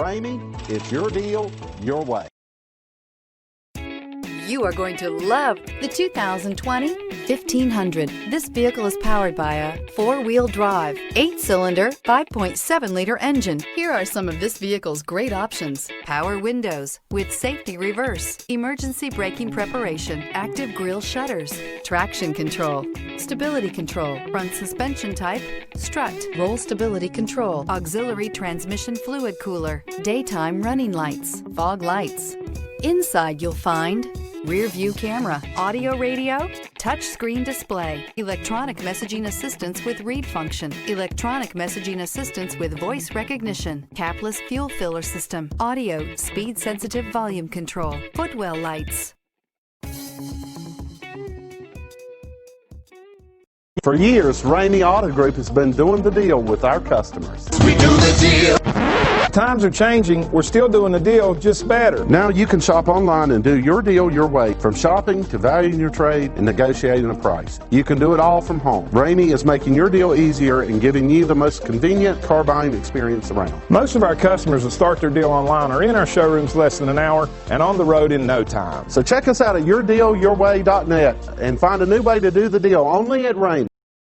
Ramey, it's your deal, your way. You are going to love the 2020 1500. This vehicle is powered by a four-wheel drive, 8-cylinder, 5.7-liter engine. Here are some of this vehicle's great options: power windows with safety reverse, emergency braking preparation, active grille shutters, traction control, stability control, front suspension type, strut, roll stability control, auxiliary transmission fluid cooler, daytime running lights, fog lights. Inside you'll find rear view camera, audio radio, touch screen display, electronic messaging assistance with read function, electronic messaging assistance with voice recognition, capless fuel filler system, audio, speed sensitive volume control, footwell lights. For years, Ramey Auto Group has been doing the deal with our customers. We do the deal. Times are changing. We're still doing the deal, just better. Now you can shop online and do your deal your way, from shopping to valuing your trade and negotiating a price. You can do it all from home. Ramey is making your deal easier and giving you the most convenient car buying experience around. Most of our customers that start their deal online are in our showrooms less than an hour and on the road in no time. So check us out at yourdealyourway.net and find a new way to do the deal only at Ramey.